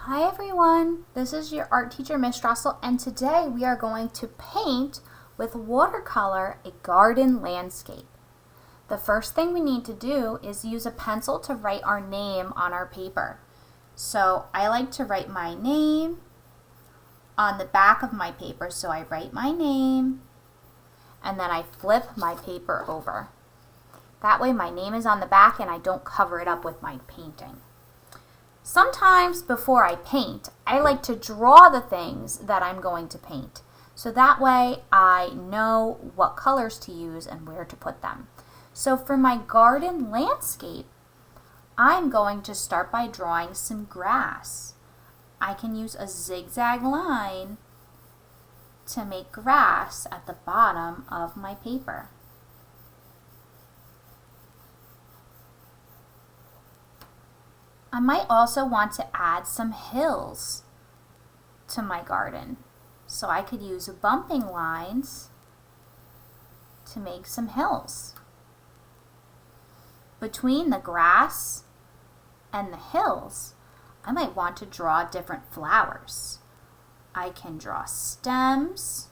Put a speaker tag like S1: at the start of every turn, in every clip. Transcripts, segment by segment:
S1: Hi everyone, this is your art teacher Miss Strassel, and today we are going to paint with watercolor a garden landscape. The first thing we need to do is use a pencil to write our name on our paper. So I like to write my name on the back of my paper, so I write my name and then I flip my paper over. That way my name is on the back and I don't cover it up with my painting. Sometimes before I paint, I like to draw the things that I'm going to paint. So that way I know what colors to use and where to put them. So for my garden landscape, I'm going to start by drawing some grass. I can use a zigzag line to make grass at the bottom of my paper. I might also want to add some hills to my garden. So I could use bumping lines to make some hills. Between the grass and the hills, I might want to draw different flowers. I can draw stems,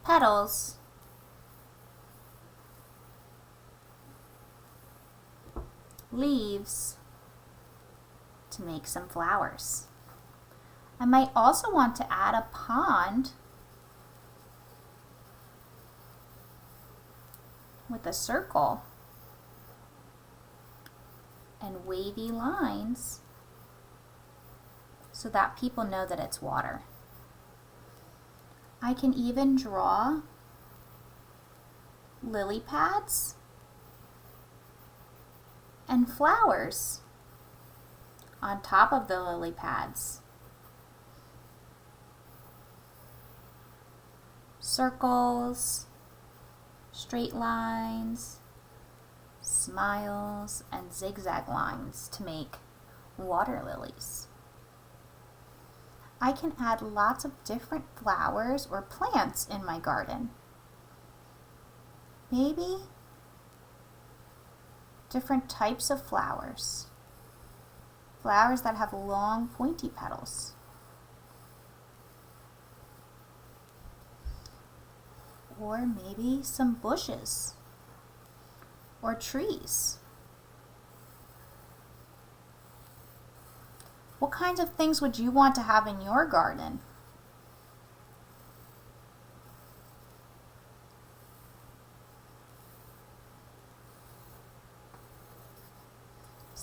S1: petals, leaves to make some flowers. I might also want to add a pond with a circle and wavy lines so that people know that it's water. I can even draw lily pads and flowers on top of the lily pads. Circles, straight lines, smiles, and zigzag lines to make water lilies. I can add lots of different flowers or plants in my garden. Maybe different types of flowers. Flowers that have long pointy petals. Or maybe some bushes or trees. What kinds of things would you want to have in your garden?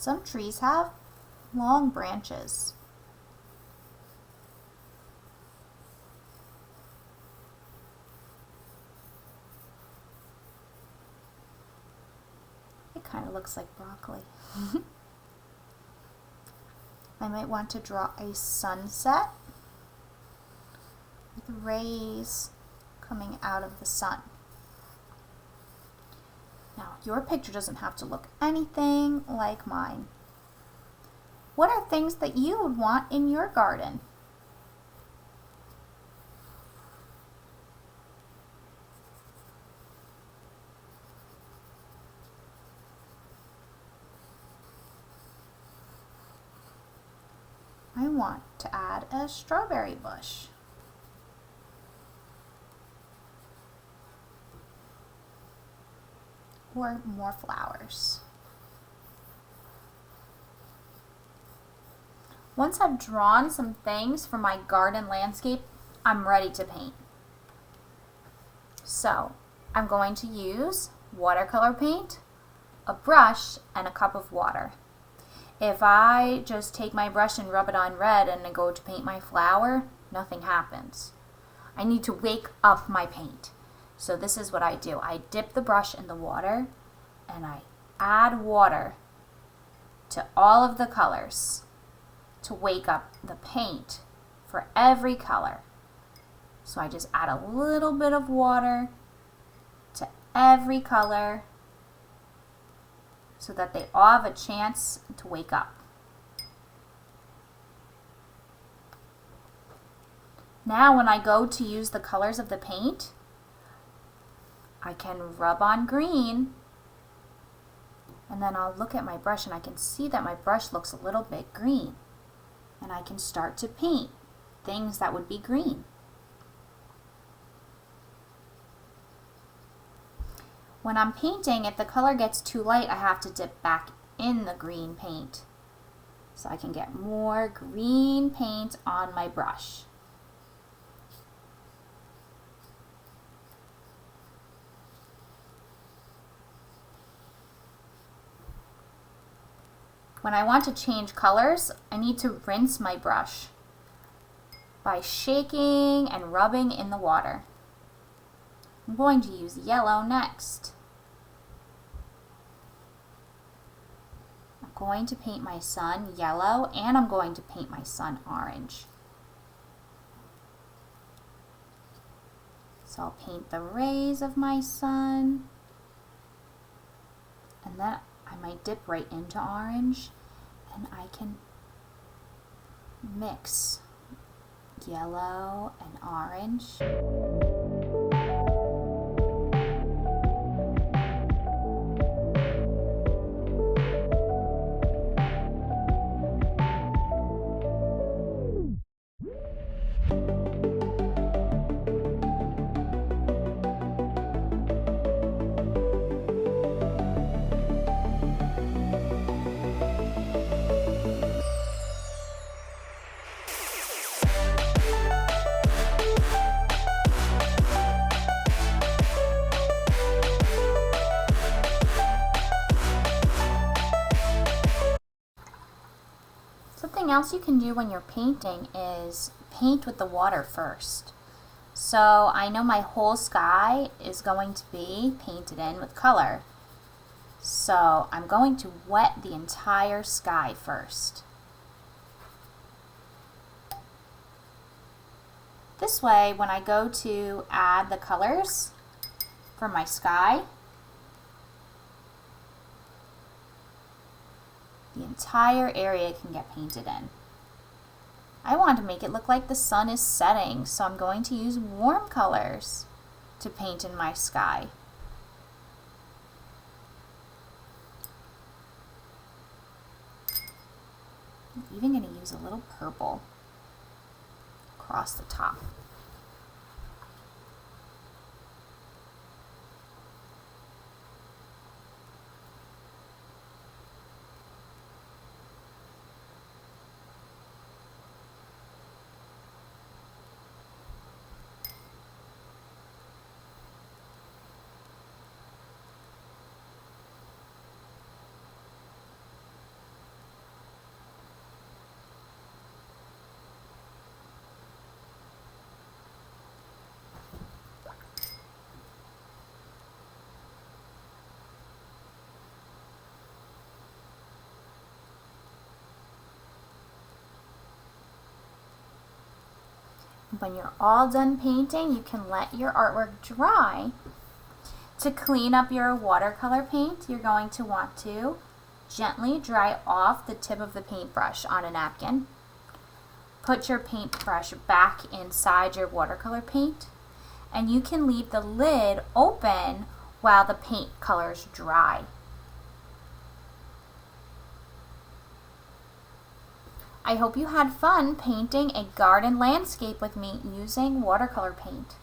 S1: Some trees have long branches. It kind of looks like broccoli. I might want to draw a sunset with rays coming out of the sun. Now, your picture doesn't have to look anything like mine. What are things that you would want in your garden? I want to add a strawberry bush. Or more flowers. Once I've drawn some things for my garden landscape, I'm ready to paint. So I'm going to use watercolor paint, a brush, and a cup of water. If I just take my brush and rub it on red and I go to paint my flower, nothing happens. I need to wake up my paint. So this is what I do. I dip the brush in the water and I add water to all of the colors to wake up the paint for every color. So I just add a little bit of water to every color so that they all have a chance to wake up. Now when I go to use the colors of the paint, I can rub on green And then I'll look at my brush and I can see that my brush looks a little bit green. And I can start to paint things that would be green. When I'm painting, if the color gets too light, I have to dip back in the green paint so I can get more green paint on my brush. When I want to change colors, I need to rinse my brush by shaking and rubbing in the water. I'm going to use yellow next. I'm going to paint my sun yellow and I'm going to paint my sun orange. So I'll paint the rays of my sun, and then I might dip right into orange, and I can mix yellow and orange. Something else you can do when you're painting is paint with the water first. So I know my whole sky is going to be painted in with color. So I'm going to wet the entire sky first. This way, when I go to add the colors for my sky, the entire area can get painted in. I want to make it look like the sun is setting, so I'm going to use warm colors to paint in my sky. I'm even going to use a little purple across the top. When you're all done painting, you can let your artwork dry. To clean up your watercolor paint, you're going to want to gently dry off the tip of the paintbrush on a napkin. Put your paintbrush back inside your watercolor paint, and you can leave the lid open while the paint colors dry. I hope you had fun painting a garden landscape with me using watercolor paint.